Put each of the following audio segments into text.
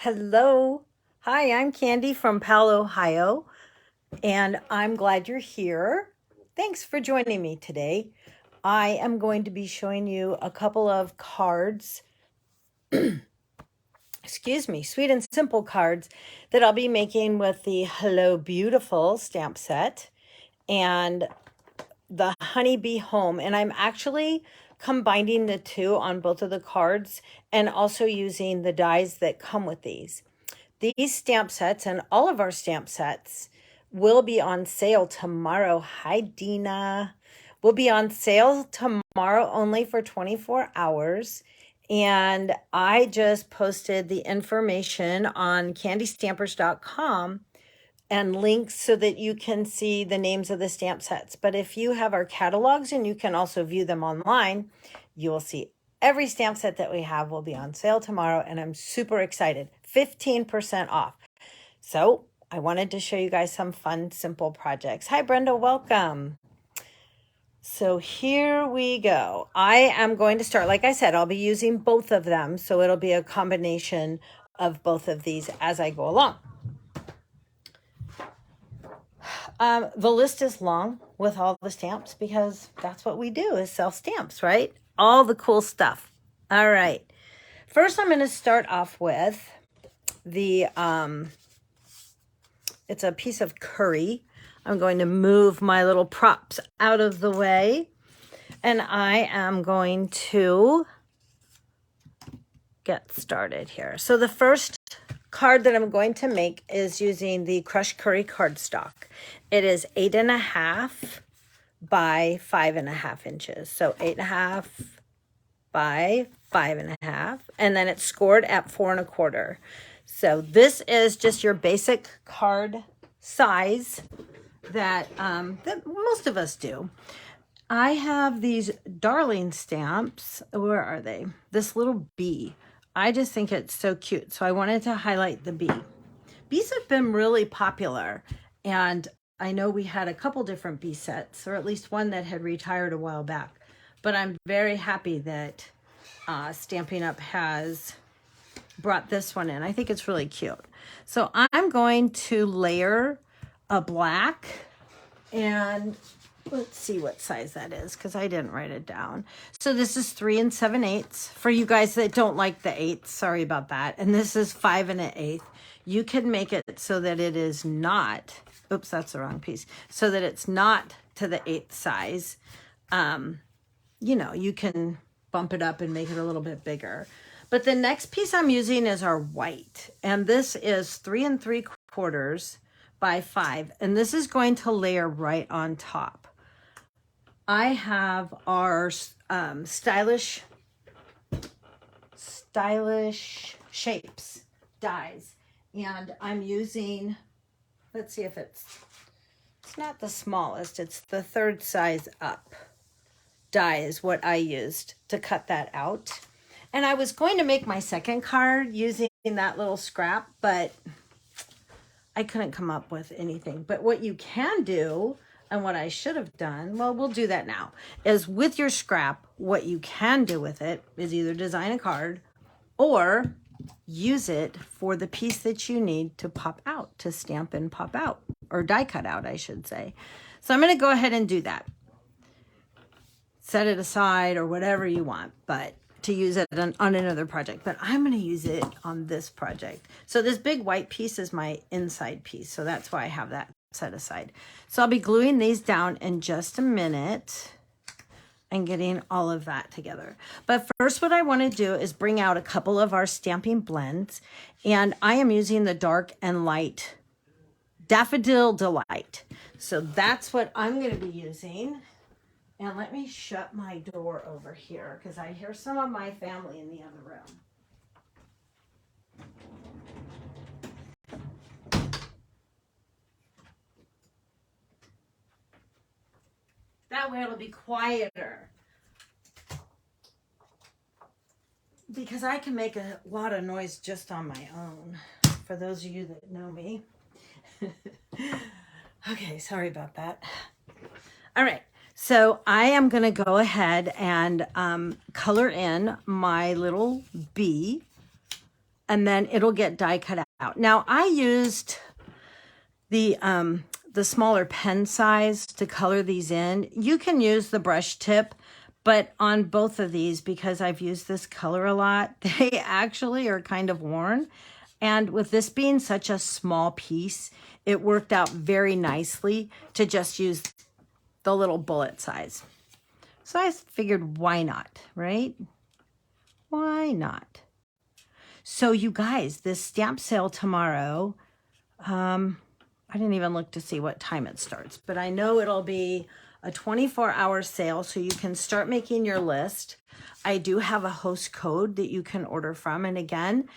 Hello. Hi, I'm Candy from Powell, Ohio, and I'm glad you're here. Thanks for joining me today. I am going to be showing you a couple of cards, excuse me, sweet and simple cards that I'll be making with the Hello Beautiful stamp set and the Honeybee Home. And I'm actually combining the two on both of the cards and also using the dies that come with these. These stamp sets and all of our stamp sets will be on sale tomorrow. Hi, Dina. Will be on sale tomorrow only for 24 hours. And I just posted the information on candystampers.com and links so that you can see the names of the stamp sets. But if you have our catalogs and you can also view them online, you will see every stamp set that we have will be on sale tomorrow. And I'm super excited. 15% off. So I wanted to show you guys some fun, simple projects. Hi, Brenda. Welcome. So here we go. I am going to start, like I said, I'll be using both of them. So it'll be a combination of both of these as I go along. The list is long with all the stamps because that's what we do is sell stamps, right? All the cool stuff. All right. First, I'm going to start off with the, it's a piece of curry. I'm going to move my little props out of the way. And I am going to get started here. So the first card that I'm going to make is using the crushed curry cardstock. It is 8.5 by 5.5 inches. So 8.5 by 5.5, and then it's scored at 4.25. So this is just your basic card size that most of us do. I have these darling stamps. Where are they? This little bee. I just think it's so cute. So I wanted to highlight the bee. Bees have been really popular. And I know we had a couple different bee sets, or at least one that had retired a while back. But I'm very happy that Stampin' Up! Has brought this one in. I think it's really cute. So I'm going to layer a black, and let's see what size that is because I didn't write it down. So this is 3 7/8. For you guys that don't like the 8th, sorry about that. And this is 5 1/8. You can make it so that it is not, oops, that's the wrong piece, so that it's not to the 8th size. You can bump it up and make it a little bit bigger. But the next piece I'm using is our white. And this is 3 3/4 by 5. And this is going to layer right on top. I have our stylish shapes dies. And I'm using, let's see if it's not the smallest, it's the 3rd size up. Die is what I used to cut that out. And I was going to make my second card using that little scrap, but I couldn't come up with anything. But what you can do, and what I should have done, well, we'll do that now, is with your scrap, what you can do with it is either design a card or use it for the piece that you need to pop out, to stamp and pop out, or die cut out, I should say. So I'm going to go ahead and do that. Set it aside or whatever you want, but to use it on another project. But I'm going to use it on this project. So this big white piece is my inside piece. So that's why I have that set aside. So I'll be gluing these down in just a minute and getting all of that together. But first, what I want to do is bring out a couple of our stamping blends. And I am using the dark and light Daffodil Delight. So that's what I'm going to be using. And let me shut my door over here because I hear some of my family in the other room. That way it'll be quieter. Because I can make a lot of noise just on my own, for those of you that know me. Okay, sorry about that. All right. So I am going to go ahead and color in my little bee. and then it'll get die cut out. Now I used the smaller pen size to color these in. You can use the brush tip, but on both of these, because I've used this color a lot, they actually are kind of worn. And with this being such a small piece, it worked out very nicely to just use the little bullet size. So I figured, why not, right? Why not? So you guys, this stamp sale tomorrow, I didn't even look to see what time it starts, but I know it'll be a 24-hour sale, so you can start making your list. I do have a host code that you can order from. And again,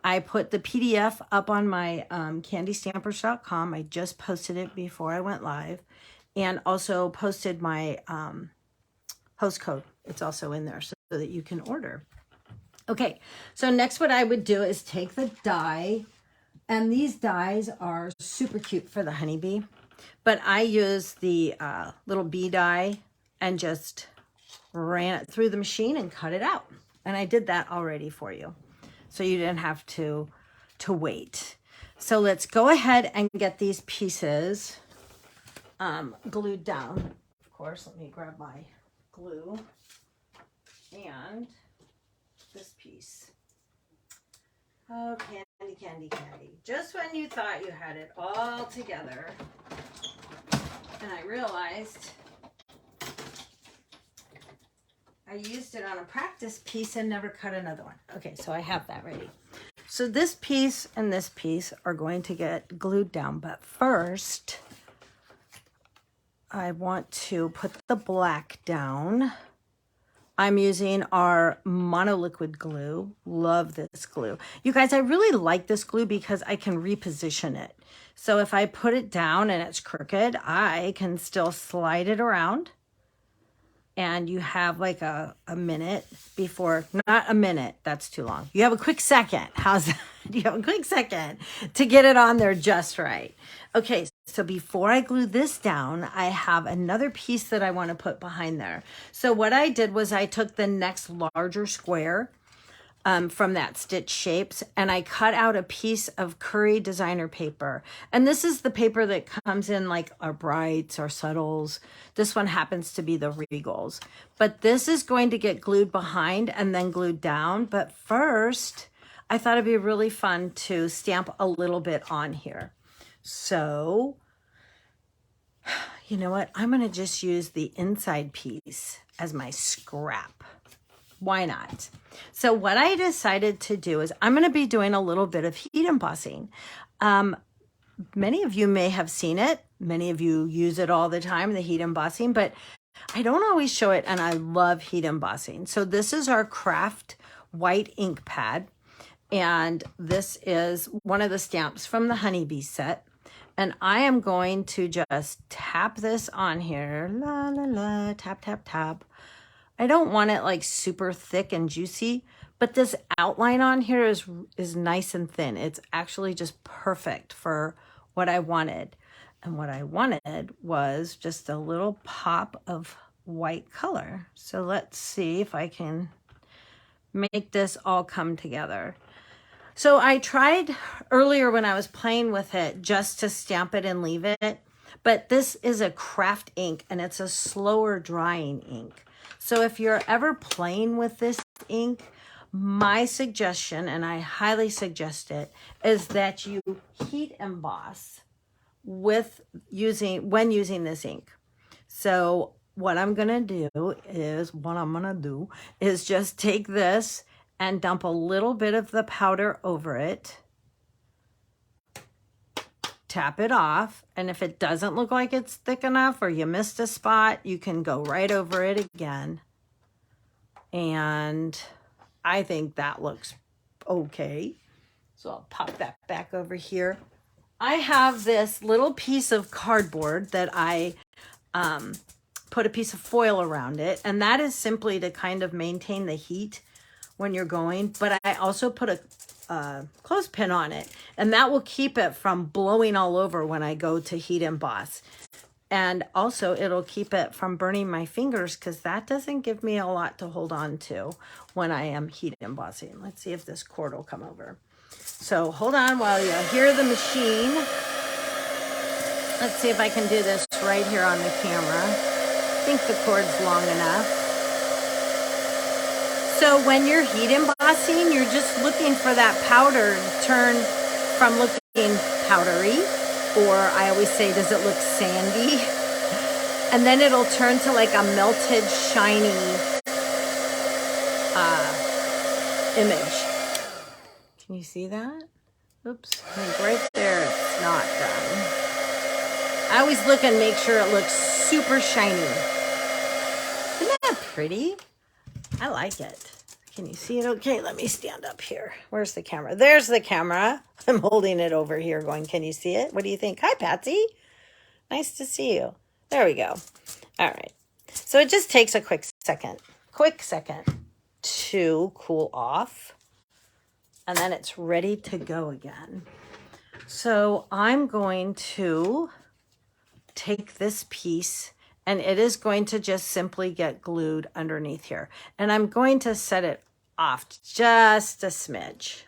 I put the PDF up on my candystampers.com. I just posted it before I went live, and also posted my host code. It's also in there so that you can order. Okay, so next what I would do is take the die, and these dies are super cute for the Honeybee, but I use the little bee die and just ran it through the machine and cut it out. And I did that already for you, so you didn't have to wait. So let's go ahead and get these pieces glued down. Of course, let me grab my glue and this piece. Oh, candy, candy, candy. Just when you thought you had it all together, and I realized I used it on a practice piece and never cut another one. Okay, so I have that ready. So this piece and this piece are going to get glued down, but first I want to put the black down. I'm using our monoliquid glue. Love this glue. You guys, I really like this glue because I can reposition it. So if I put it down and it's crooked, I can still slide it around. And you have like a minute before, not a minute, that's too long. You have a quick second. How's that? You have a quick second to get it on there just right. Okay, so before I glue this down, I have another piece that I want to put behind there. So what I did was I took the next larger square from that Stitch Shapes, and I cut out a piece of Curry designer paper. And this is the paper that comes in like our Brights or Subtles. This one happens to be the Regals. But this is going to get glued behind and then glued down. But first, I thought it'd be really fun to stamp a little bit on here. So, you know what? I'm gonna just use the inside piece as my scrap. Why not? So what I decided to do is I'm going to be doing a little bit of heat embossing. Many of you may have seen it. Many of you use it all the time, the heat embossing, but I don't always show it, and I love heat embossing. So this is our craft white ink pad, and this is one of the stamps from the Honeybee set. And I am going to just tap this on here. La, la, la, tap, tap, tap. I don't want it like super thick and juicy, but this outline on here is nice and thin. It's actually just perfect for what I wanted. And what I wanted was just a little pop of white color. So let's see if I can make this all come together. So I tried earlier when I was playing with it just to stamp it and leave it, but this is a craft ink and it's a slower drying ink. So if you're ever playing with this ink, my suggestion, and I highly suggest it, is that you heat emboss when using this ink. So what I'm gonna do is just take this and dump a little bit of the powder over it, tap it off, and if it doesn't look like it's thick enough or you missed a spot, you can go right over it again. And I think that looks okay. So I'll pop that back over here. I have this little piece of cardboard that I put a piece of foil around it, and that is simply to kind of maintain the heat when you're going, but I also put a clothespin on it, and that will keep it from blowing all over when I go to heat emboss. And also it'll keep it from burning my fingers, because that doesn't give me a lot to hold on to when I am heat embossing. Let's see if this cord will come over. So hold on while you hear the machine. Let's see if I can do this right here on the camera. I think the cord's long enough. So when you're heat embossing, you're just looking for that powder to turn from looking powdery, or I always say, does it look sandy? And then it'll turn to like a melted, shiny image. Can you see that? Oops, like right there, it's not done. I always look and make sure it looks super shiny. Isn't that pretty? I like it. Can you see it okay? Let me stand up here. Where's the camera? There's the camera. I'm holding it over here going, can you see it? What do you think? Hi, Patsy. Nice to see you. There we go. All right. So it just takes a quick second to cool off. And then it's ready to go again. So I'm going to take this piece, and it is going to just simply get glued underneath here. And I'm going to set it off just a smidge.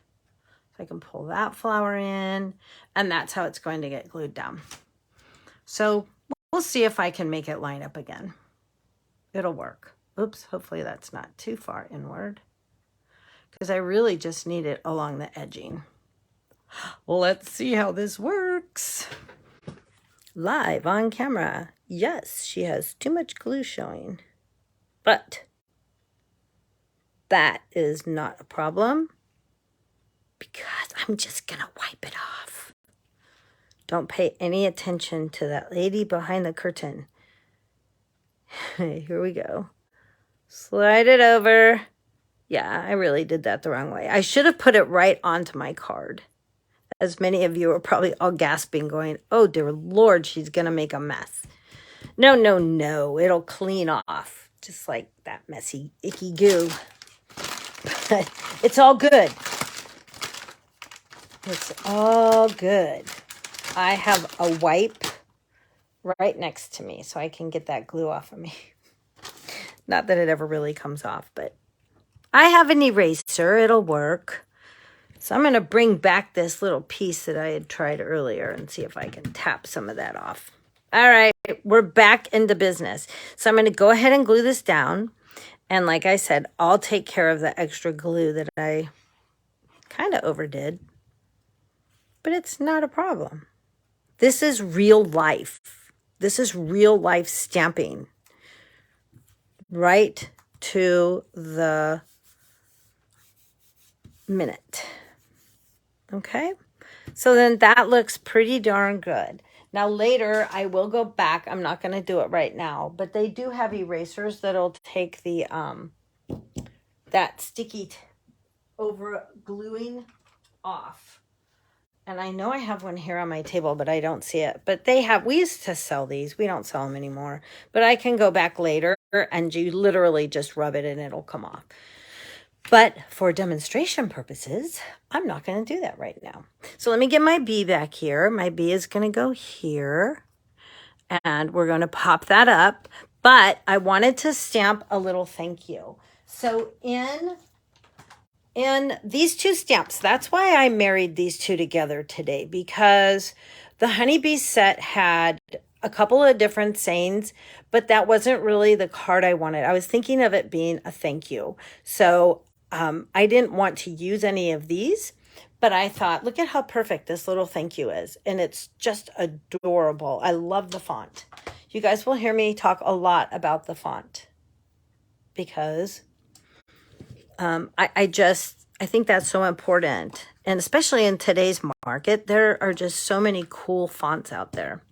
So I can pull that flower in, and that's how it's going to get glued down. So we'll see if I can make it line up again. It'll work. Oops, hopefully that's not too far inward, because I really just need it along the edging. Well, let's see how this works. Live on camera. Yes, she has too much glue showing, but that is not a problem because I'm just gonna wipe it off. Don't pay any attention to that lady behind the curtain. Here we go. Slide it over. Yeah, I really did that the wrong way. I should have put it right onto my card. As many of you are probably all gasping, going, oh, dear Lord, she's going to make a mess. No, no, no. It'll clean off, just like that messy, icky goo. But it's all good. It's all good. I have a wipe right next to me so I can get that glue off of me. Not that it ever really comes off, but I have an eraser. It'll work. So I'm going to bring back this little piece that I had tried earlier and see if I can tap some of that off. All right, we're back into business. So I'm going to go ahead and glue this down. And like I said, I'll take care of the extra glue that I kind of overdid. But it's not a problem. This is real life. This is real life stamping. Right to the minute. Okay, so then that looks pretty darn good. Now later I will go back. I'm not going to do it right now, but they do have erasers that'll take the that sticky over gluing off. And I know I have one here on my table, but I don't see it. But we used to sell these. We don't sell them anymore. But I can go back later and you literally just rub it and it'll come off. But for demonstration purposes, I'm not going to do that right now. So let me get my bee back here. My bee is going to go here. And we're going to pop that up. But I wanted to stamp a little thank you. So in these two stamps, that's why I married these two together today. Because the Honeybee set had a couple of different sayings, but that wasn't really the card I wanted. I was thinking of it being a thank you. So I didn't want to use any of these, but I thought, look at how perfect this little thank you is. And it's just adorable. I love the font. You guys will hear me talk a lot about the font because I think that's so important. And especially in today's market, there are just so many cool fonts out there.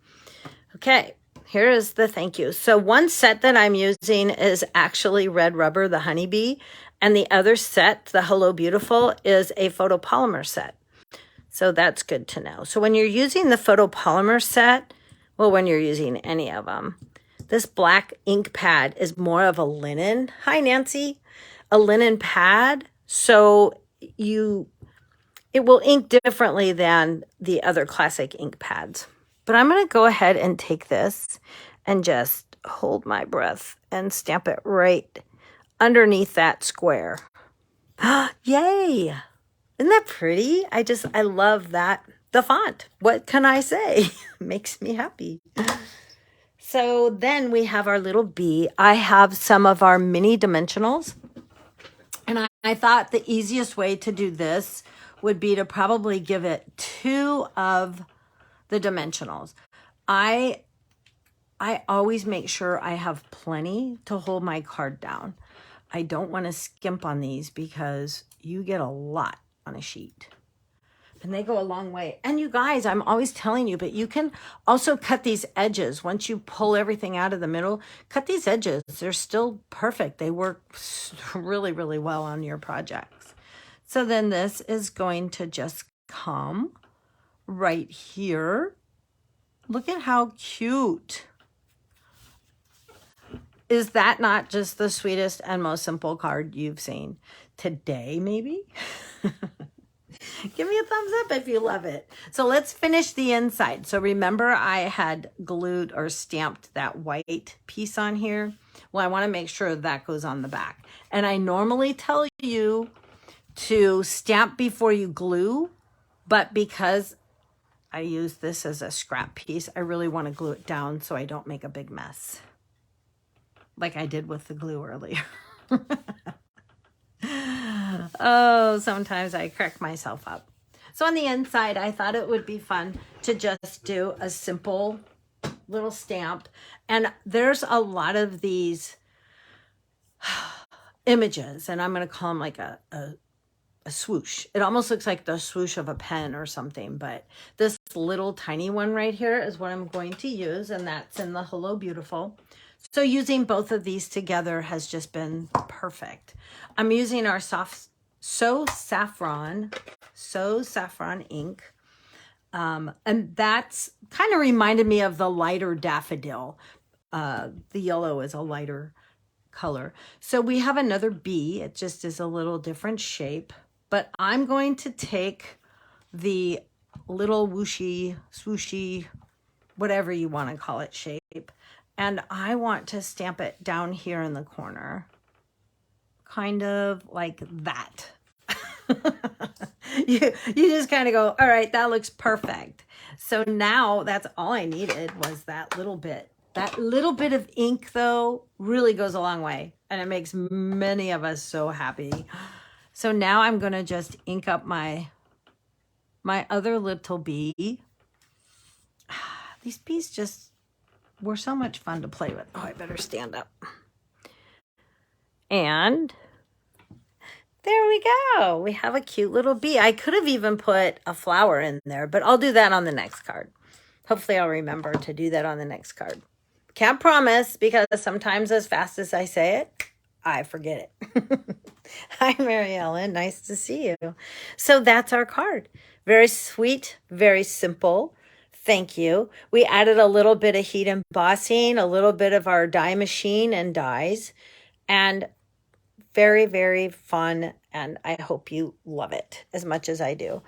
Okay, here is the thank you. So one set that I'm using is actually red rubber, the Honeybee. And the other set, the Hello Beautiful, is a photopolymer set. So that's good to know. So when you're using the photopolymer set, well, when you're using any of them, this black ink pad is more of a linen. Hi, Nancy. A linen pad. So it will ink differently than the other classic ink pads. But I'm going to go ahead and take this and just hold my breath and stamp it right underneath that square. Yay! Isn't that pretty? I love that. The font. What can I say? Makes me happy. So then we have our little bee. I have some of our mini dimensionals. And I thought the easiest way to do this would be to probably give it 2 of the dimensionals. I always make sure I have plenty to hold my card down. I don't want to skimp on these because you get a lot on a sheet. And they go a long way. And you guys, I'm always telling you, but you can also cut these edges. Once you pull everything out of the middle, cut these edges. They're still perfect. They work really, really well on your projects. So then this is going to just come right here. Look at how cute. Is that not just the sweetest and most simple card you've seen today, maybe? Give me a thumbs up if you love it. So let's finish the inside. So remember I had glued or stamped that white piece on here. Well, I want to make sure that goes on the back. And I normally tell you to stamp before you glue, but because I use this as a scrap piece, I really want to glue it down so I don't make a big mess, like I did with the glue earlier. Oh, sometimes I crack myself up. So on the inside, I thought it would be fun to just do a simple little stamp. And there's a lot of these images, and I'm going to call them like a swoosh. It almost looks like the swoosh of a pen or something, but this little tiny one right here is what I'm going to use, and that's in the Hello Beautiful. So using both of these together has just been perfect. I'm using our So Saffron ink. And that's kind of reminded me of the lighter daffodil. The yellow is a lighter color. So we have another bee. It just is a little different shape. But I'm going to take the little whooshy, swooshy, whatever you want to call it shape. And I want to stamp it down here in the corner. Kind of like that. you just kind of go, all right, that looks perfect. So now that's all I needed was that little bit. That little bit of ink, though, really goes a long way. And it makes many of us so happy. So now I'm going to just ink up my other little bee. These bees just were so much fun to play with. Oh, I better stand up. And there we go. We have a cute little bee. I could have even put a flower in there, but I'll do that on the next card. Hopefully I'll remember to do that on the next card. Can't promise, because sometimes as fast as I say it, I forget it. Hi, Mary Ellen. Nice to see you. So that's our card. Very sweet, very simple. Thank you. We added a little bit of heat embossing, a little bit of our die machine and dies, and very, very fun. And I hope you love it as much as I do.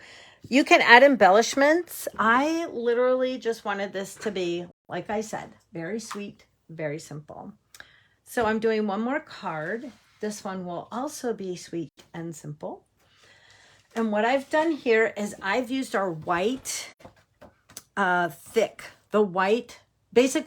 You can add embellishments. I literally just wanted this to be, like I said, very sweet, very simple. So I'm doing one more card. This one will also be sweet and simple. And what I've done here is I've used our white basic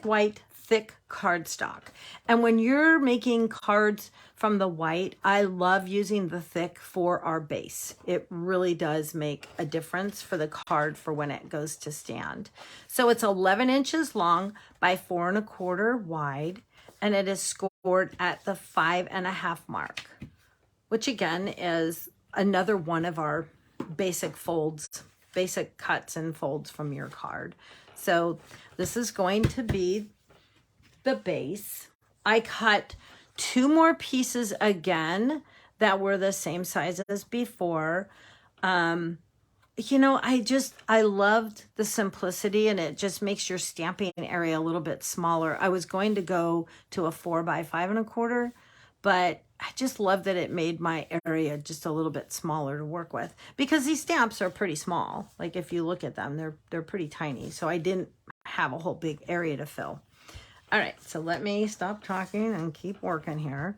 white thick cardstock. And when you're making cards from the white, I love using the thick for our base. It really does make a difference for the card for when it goes to stand. So it's 11 inches long by 4 1/4 wide, and it is scored at the 5.5 mark, which again is another one of our basic folds, basic cuts and folds from your card. So this is going to be the base. I cut 2 more pieces again that were the same size as before. You know, I loved the simplicity, and it just makes your stamping area a little bit smaller. I was going to go to a 4 by 5 1/4, but I just love that it made my area just a little bit smaller to work with, because these stamps are pretty small. Like if you look at them, they're pretty tiny. So I didn't have a whole big area to fill. All right, so let me stop talking and keep working here.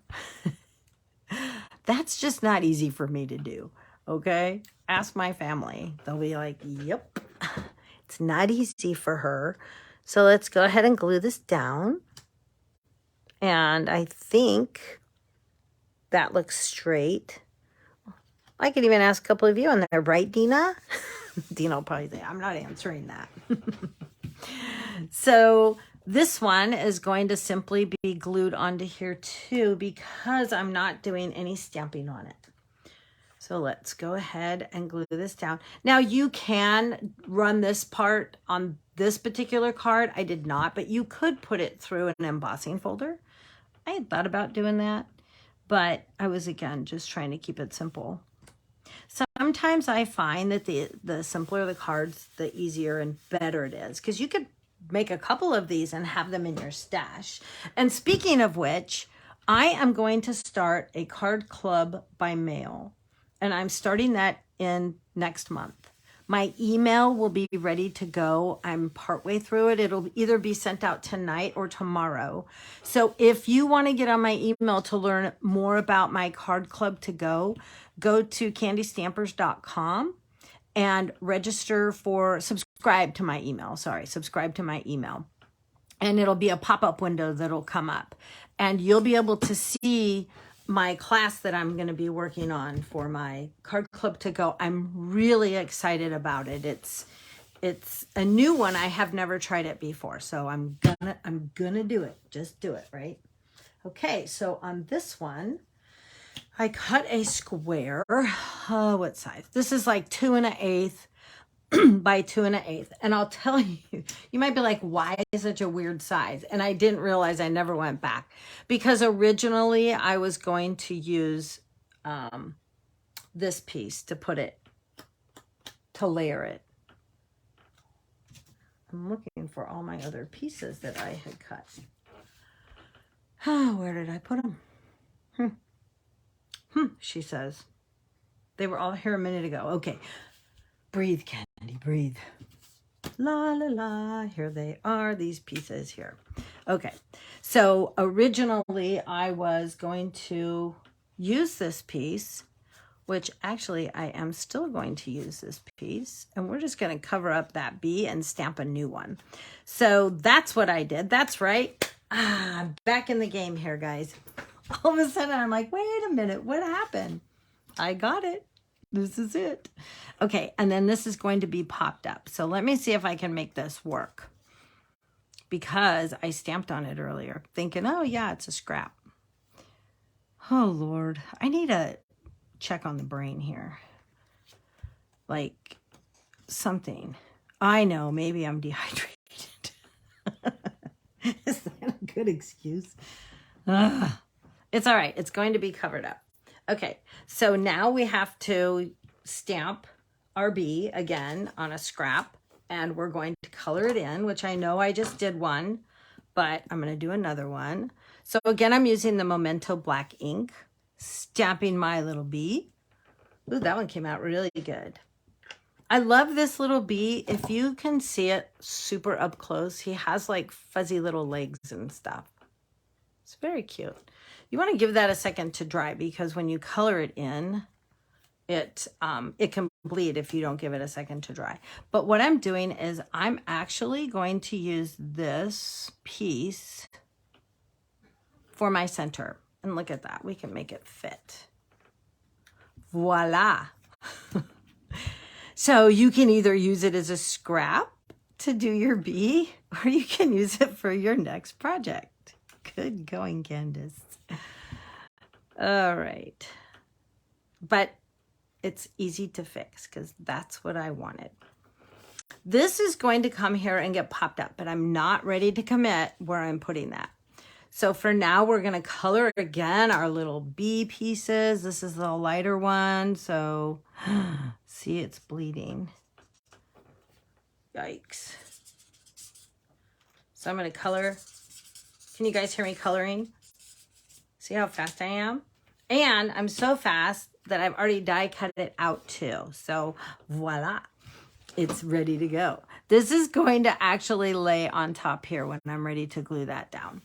That's just not easy for me to do, okay? Ask my family. They'll be like, yep. It's not easy for her. So let's go ahead and glue this down. And I think that looks straight. I could even ask a couple of you on there, right, Dina? Dina will probably say, I'm not answering that. So this one is going to simply be glued onto here too, because I'm not doing any stamping on it. So let's go ahead and glue this down. Now you can run this part on this particular card. I did not, but you could put it through an embossing folder. I had thought about doing that, but I was, again, just trying to keep it simple. Sometimes I find that the simpler the cards, the easier and better it is, because you could make a couple of these and have them in your stash. And speaking of which, I am going to start a card club by mail, and I'm starting that in next month. My email will be ready to go. I'm partway through it. It'll either be sent out tonight or tomorrow. So if you want to get on my email to learn more about my card club to go to candystampers.com and subscribe to my email. Subscribe to my email. And it'll be a pop-up window that'll come up. And you'll be able to see my class that I'm going to be working on for my card club to go. I'm really excited about it. It's a new one. I have never tried it before, so I'm gonna do it. Just do it, right? Okay, so on this one, I cut a square. Oh, what size? This is like 2 1/8 by 2 1/8. And I'll tell you, you might be like, why is such a weird size? And I didn't realize, I never went back, because originally I was going to use this piece to layer it. I'm looking for all my other pieces that I had cut. Oh, where did I put them? She says. They were all here a minute ago. Okay. Breathe, Candy, breathe. La, la, la. Here they are, these pieces here. Okay. So originally I was going to use this piece, which actually I am still going to use this piece. And we're just going to cover up that B and stamp a new one. So that's what I did. That's right. I'm back in the game here, guys. All of a sudden I'm like, wait a minute, what happened? I got it. This is it. Okay, and then this is going to be popped up. So let me see if I can make this work, because I stamped on it earlier thinking, oh yeah, it's a scrap. Oh Lord, I need a check on the brain here. Like something. I know, maybe I'm dehydrated. Is that a good excuse? It's all right. It's going to be covered up. Okay, so now we have to stamp our B again on a scrap, and we're going to color it in, which I know I just did one, but I'm going to do another one. So again, I'm using the Memento black ink, stamping my little bee. Ooh, that one came out really good. I love this little bee. If you can see it super up close, he has like fuzzy little legs and stuff. It's very cute. You want to give that a second to dry, because when you color it in, it can bleed if you don't give it a second to dry. But what I'm doing is I'm actually going to use this piece for my center. And look at that. We can make it fit. Voila. So you can either use it as a scrap to do your bee, or you can use it for your next project. Good going, Candace. All right. But it's easy to fix, because that's what I wanted. This is going to come here and get popped up, but I'm not ready to commit where I'm putting that. So for now, we're going to color again our little bee pieces. This is the lighter one. So see, it's bleeding. Yikes. So I'm going to color. Can you guys hear me coloring? See how fast I am? And I'm so fast that I've already die cut it out too. So voila, it's ready to go. This is going to actually lay on top here when I'm ready to glue that down.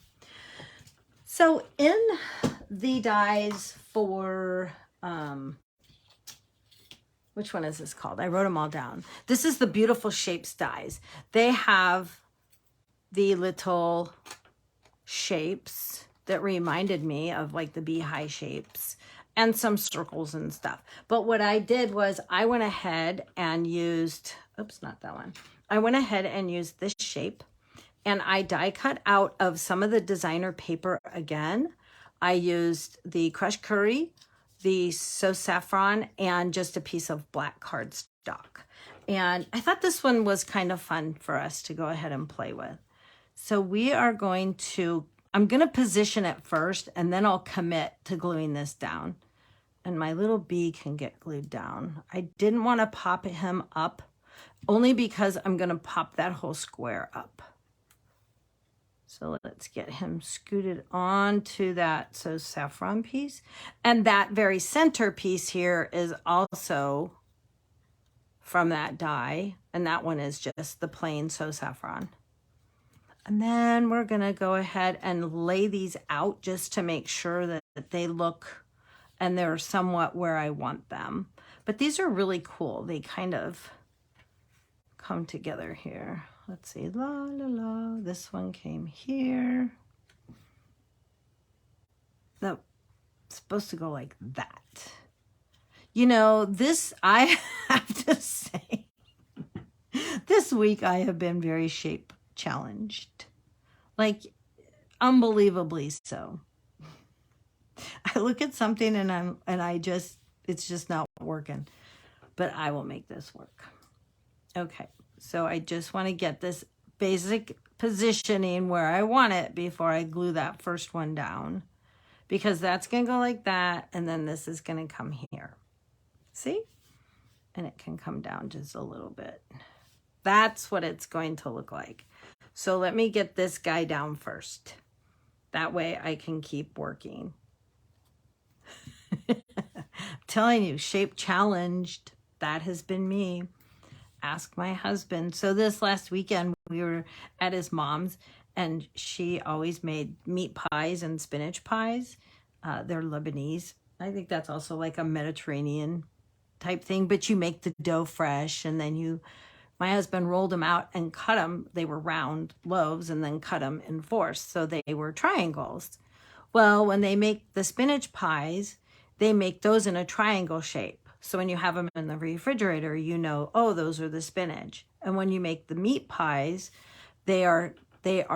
So in the dies for, which one is this called? I wrote them all down. This is the Beautiful Shapes dies. They have the little shapes that reminded me of like the beehive shapes and some circles and stuff. But what I did was I went ahead and used, oops, not that one. I went ahead and used this shape, and I die cut out of some of the designer paper again. I used the crushed curry, the So Saffron, and just a piece of black cardstock. And I thought this one was kind of fun for us to go ahead and play with. So we are going to, I'm going to position it first, and then I'll commit to gluing this down. And my little bee can get glued down. I didn't want to pop him up, only because I'm going to pop that whole square up. So let's get him scooted onto that So Saffron piece. And that very center piece here is also from that die. And that one is just the plain So Saffron. And then we're going to go ahead and lay these out just to make sure that they look and they're somewhat where I want them. But these are really cool. They kind of come together here. Let's see, la, la, la. This one came here. No, it's supposed to go like that. You know, this, I have to say, this week I have been very shape challenged. Like, unbelievably so. I look at something and it's just not working. But I will make this work. Okay. So I just want to get this basic positioning where I want it before I glue that first one down, because that's going to go like that. And then this is going to come here. See? And it can come down just a little bit. That's what it's going to look like. So let me get this guy down first. That way I can keep working. I'm telling you, shape challenged. That has been me. Ask my husband. So this last weekend we were at his mom's, and she always made meat pies and spinach pies. They're Lebanese. I think that's also like a Mediterranean type thing, but you make the dough fresh, and then my husband rolled them out and cut them. They were round loaves, and then cut them in fours, so they were triangles. Well, when they make the spinach pies, they make those in a triangle shape. So when you have them in the refrigerator, you know, oh, those are the spinach. And when you make the meat pies, they are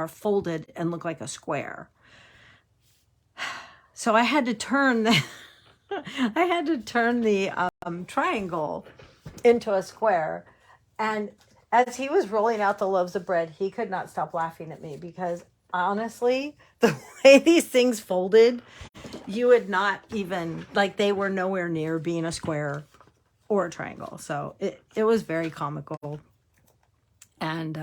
folded and look like a square. So I had to turn the triangle into a square. And as he was rolling out the loaves of bread, he could not stop laughing at me, because honestly, the way these things folded, you would not even, like, they were nowhere near being a square or a triangle. So it was very comical. And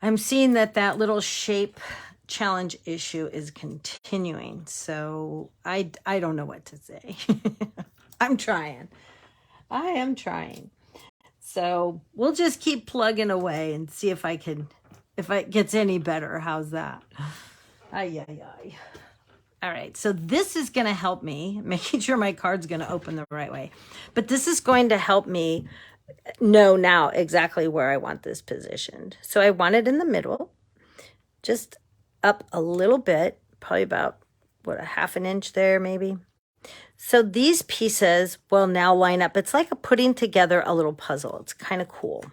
I'm seeing that little shape challenge issue is continuing. So I don't know what to say. I'm trying. I am trying. So we'll just keep plugging away and see if it gets any better. How's that? Ay, ay, ay. All right, so this is going to help me, making sure my card's going to open the right way. But this is going to help me know now exactly where I want this positioned. So I want it in the middle, just up a little bit, probably about, a half an inch there maybe. So these pieces will now line up. It's like putting together a little puzzle. It's kind of cool.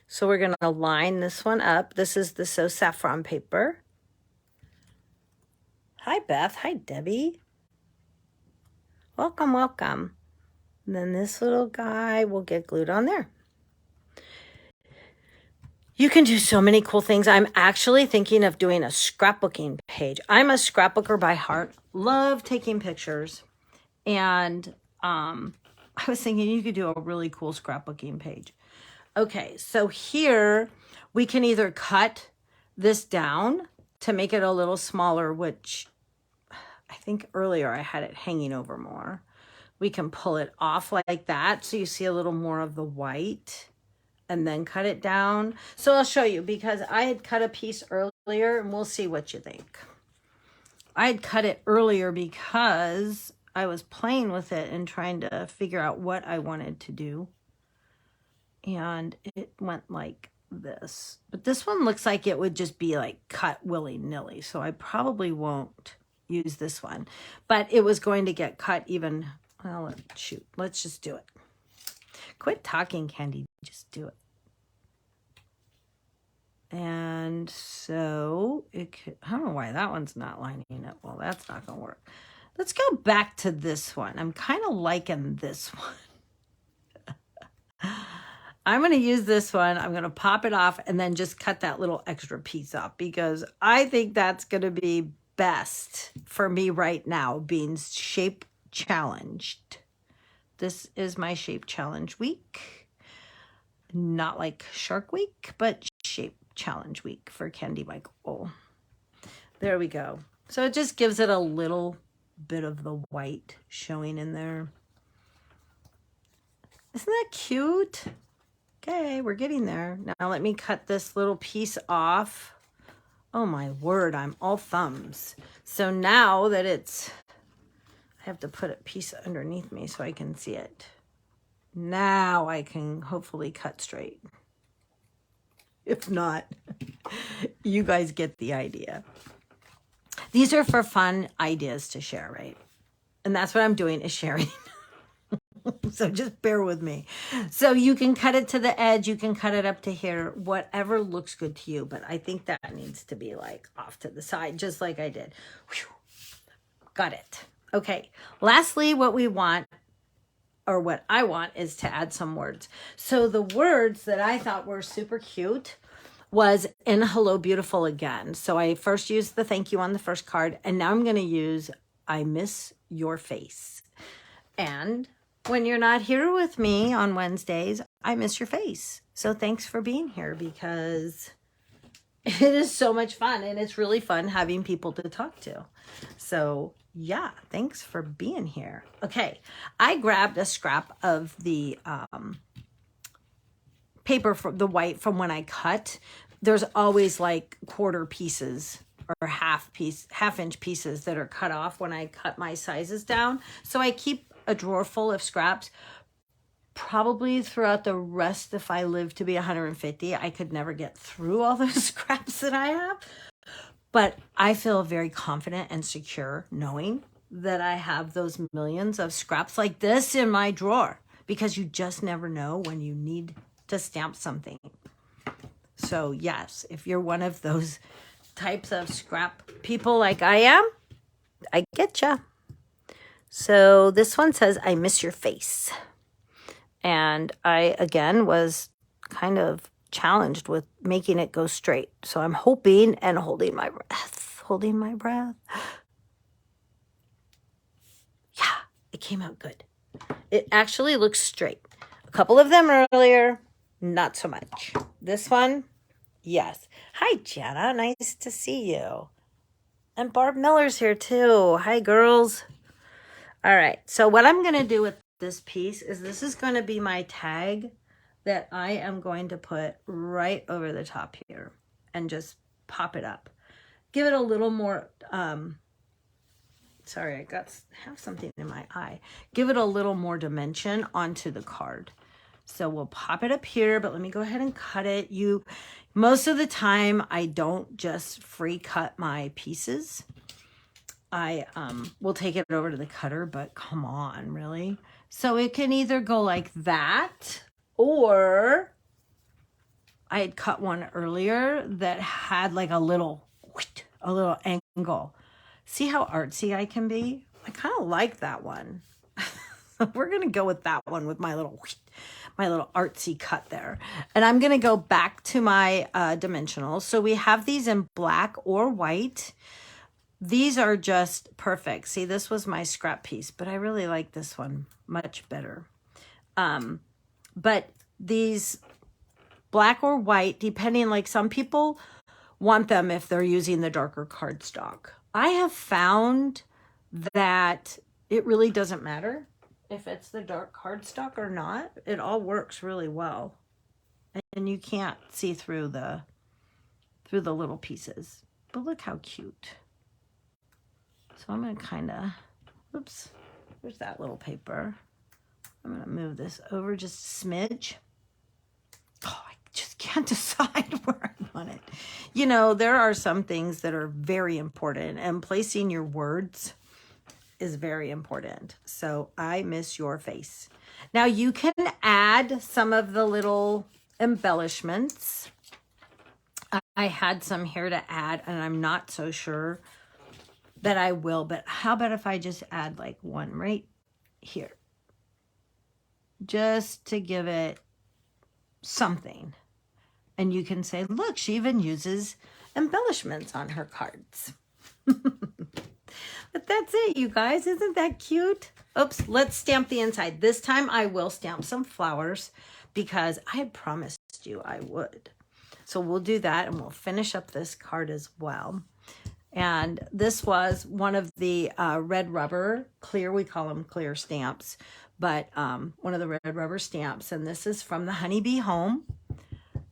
So we're going to line this one up. This is the So Saffron paper. Hi, Beth. Hi, Debbie. Welcome, welcome. And then this little guy will get glued on there. You can do so many cool things. I'm actually thinking of doing a scrapbooking page. I'm a scrapbooker by heart. Love taking pictures. And I was thinking you could do a really cool scrapbooking page. Okay, so here we can either cut this down to make it a little smaller, which I think earlier I had it hanging over more. We can pull it off like that so you see a little more of the white, and then cut it down. So I'll show you, because I had cut a piece earlier, and we'll see what you think. I had cut it earlier because I was playing with it and trying to figure out what I wanted to do. And it went like this. But this one looks like it would just be like cut willy-nilly. So I probably won't use this one. But it was going to get cut even, well, shoot, let's just do it. Quit talking, Candy, just do it. And so it could, I don't know why that one's not lining up. Well, that's not going to work. Let's go back to this one. I'm kind of liking this one. I'm going to use this one. I'm going to pop it off and then just cut that little extra piece off because I think that's going to be best for me right now, being shape challenged. This is my shape challenge week. Not like Shark Week, but shape challenge week for Candy Michael. There we go. So it just gives it a little bit of the white showing in there. Isn't that cute? Okay, we're getting there. Now let me cut this little piece off. Oh my word, I'm all thumbs. So now that it's, I have to put a piece underneath me so I can see it. Now I can hopefully cut straight. If not, you guys get the idea. These are for fun ideas to share, right? And that's what I'm doing, is sharing. So just bear with me. So you can cut it to the edge. You can cut it up to here, whatever looks good to you. But I think that needs to be like off to the side, just like I did. Whew. Got it. Okay. Lastly, what we want, or what I want, is to add some words. So the words that I thought were super cute was in Hello Beautiful again. So I first used the thank you on the first card, and now I'm going to use I miss your face. And when you're not here with me on Wednesdays, I miss your face. So thanks for being here, because it is so much fun, and it's really fun having people to talk to. So yeah, thanks for being here. Okay, I grabbed a scrap of the paper, from the white from when I cut. There's always like quarter pieces or half inch pieces that are cut off when I cut my sizes down. So I keep a drawer full of scraps. Probably throughout the rest, if I live to be 150, I could never get through all those scraps that I have. But I feel very confident and secure knowing that I have those millions of scraps like this in my drawer, because you just never know when you need to stamp something. So yes, if you're one of those types of scrap people like I am, I get ya. So this one says, I miss your face. And I, again, was kind of challenged with making it go straight. So I'm hoping and holding my breath. Yeah, it came out good. It actually looks straight. A couple of them earlier, not so much. This one, yes. Hi, Jana. Nice to see you. And Barb Miller's here too. Hi, girls. All right. So what I'm going to do with this piece is, this is going to be my tag that I am going to put right over the top here and just pop it up. Give it a little more, sorry, I have something in my eye. Give it a little more dimension onto the card. So we'll pop it up here, but let me go ahead and cut it. Most of the time, I don't just free cut my pieces. I will take it over to the cutter, but come on, really? So it can either go like that, or I had cut one earlier that had like a little angle. See how artsy I can be? I kind of like that one. We're going to go with that one with my little artsy cut there. And I'm going to go back to my dimensionals. So we have these in black or white. These are just perfect. See, this was my scrap piece, but I really like this one much better. But these black or white, depending, like some people want them if they're using the darker cardstock. I have found that it really doesn't matter if it's the dark cardstock or not. It all works really well. And you can't see through the little pieces. But look how cute. So I'm going to kind of, oops, There's that little paper. I'm going to move this over just a smidge. Oh, I just can't decide where I want it. You know, there are some things that are very important, and placing your words is very important. So I miss your face. Now you can add some of the little embellishments. I had some here to add, and I'm not so sure that I will, but how about if I just add like one right here? Just to give it something. And you can say, look, she even uses embellishments on her cards. But that's it, you guys. Isn't that cute? Oops, let's stamp the inside. This time I will stamp some flowers because I had promised you I would. So we'll do that, and we'll finish up this card as well. And this was one of the red rubber clear, we call them clear stamps, but one of the red rubber stamps. And this is from the Honeybee home.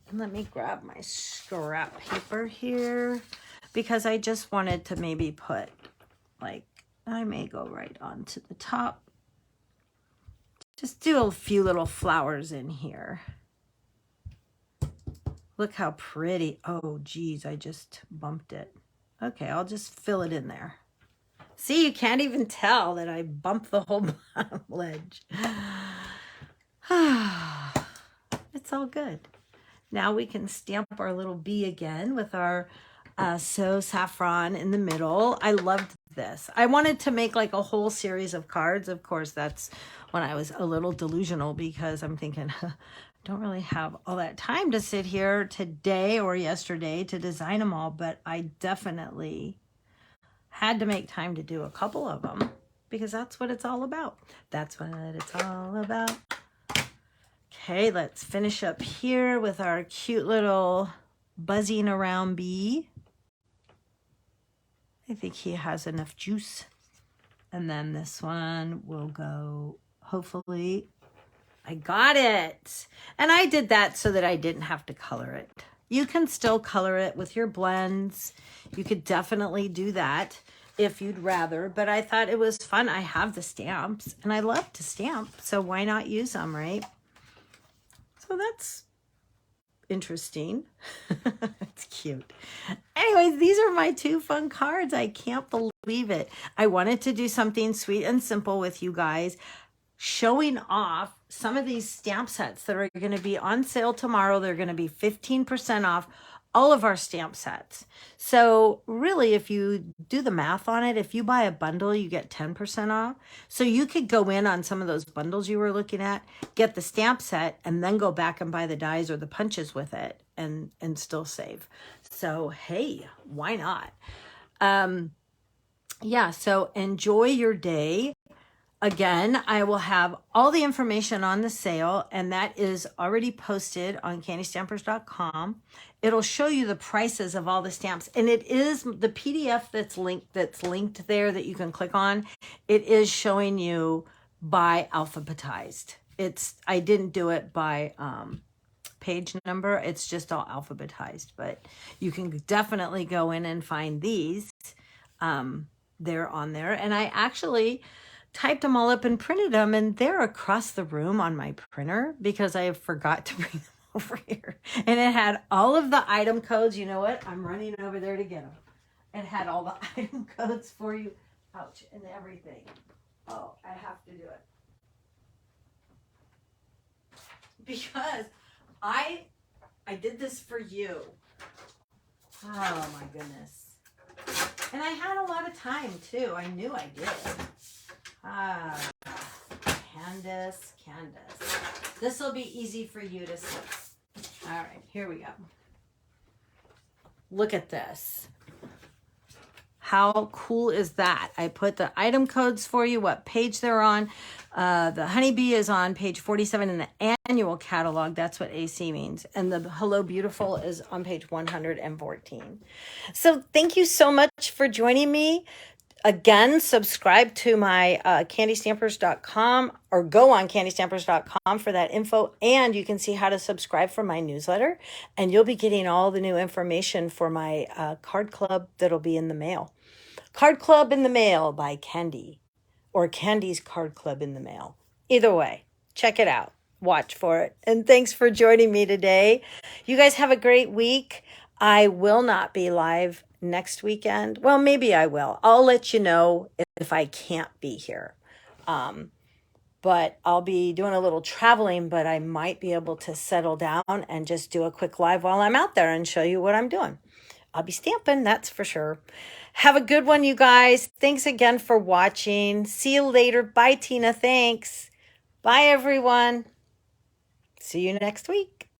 And let me grab my scrap paper here because I just wanted to maybe put, like, I may go right onto the top. Just do a few little flowers in here. Look how pretty. Oh, geez, I just bumped it. Okay, I'll just fill it in there. See, you can't even tell that I bumped the whole bottom ledge. It's all good. Now we can stamp our little bee again with our So Saffron in the middle. I loved this. I wanted to make like a whole series of cards. Of course, that's when I was a little delusional because I'm thinking, don't really have all that time to sit here today or yesterday to design them all, but I definitely had to make time to do a couple of them because that's what it's all about. That's what it's all about. Okay, let's finish up here with our cute little buzzing around bee. I think he has enough juice. And then this one will go, hopefully, I got it. And I did that so that I didn't have to color it. You can still color it with your blends. You could definitely do that if you'd rather, but I thought it was fun. I have the stamps and I love to stamp, so why not use them, right? So that's interesting. It's cute. Anyways, these are my two fun cards. I can't believe it. I wanted to do something sweet and simple with you guys, showing off some of these stamp sets that are going to be on sale tomorrow. They're going to be 15% off all of our stamp sets. So really, if you do the math on it, if you buy a bundle, you get 10% off. So you could go in on some of those bundles you were looking at, get the stamp set, and then go back and buy the dies or the punches with it and still save. So, hey, why not? Yeah, so enjoy your day. Again, I will have all the information on the sale, and that is already posted on candystampers.com. It'll show you the prices of all the stamps, and it is the PDF that's linked there that you can click on. It is showing you by alphabetized. I didn't do it by page number. It's just all alphabetized, but you can definitely go in and find these. They're on there, and I actually typed them all up and printed them, and they're across the room on my printer because I forgot to bring them over here. And it had all of the item codes. You know what? I'm running over there to get them. It had all the item codes for you. Ouch, and everything. Oh, I have to do it. Because I did this for you. Oh my goodness. And I had a lot of time too. I knew I did. Candace. This will be easy for you to see. All right, here we go. Look at this. How cool is that? I put the item codes for you, what page they're on. The Honeybee is on page 47 in the annual catalog. That's what AC means. And the Hello Beautiful is on page 114. So thank you so much for joining me. Again, subscribe to my candystampers.com or go on candystampers.com for that info. And you can see how to subscribe for my newsletter. And you'll be getting all the new information for my card club that'll be in the mail. Card Club in the Mail by Candy. or Candy's Card Club in the mail. Either way, check it out. Watch for it. And thanks for joining me today. You guys have a great week. I will not be live next weekend. Well, maybe I will. I'll let you know if I can't be here. But I'll be doing a little traveling, but I might be able to settle down and just do a quick live while I'm out there and show you what I'm doing. I'll be stamping, that's for sure. Have a good one, you guys. Thanks again for watching. See you later. Bye, Tina. Thanks. Bye, everyone. See you next week.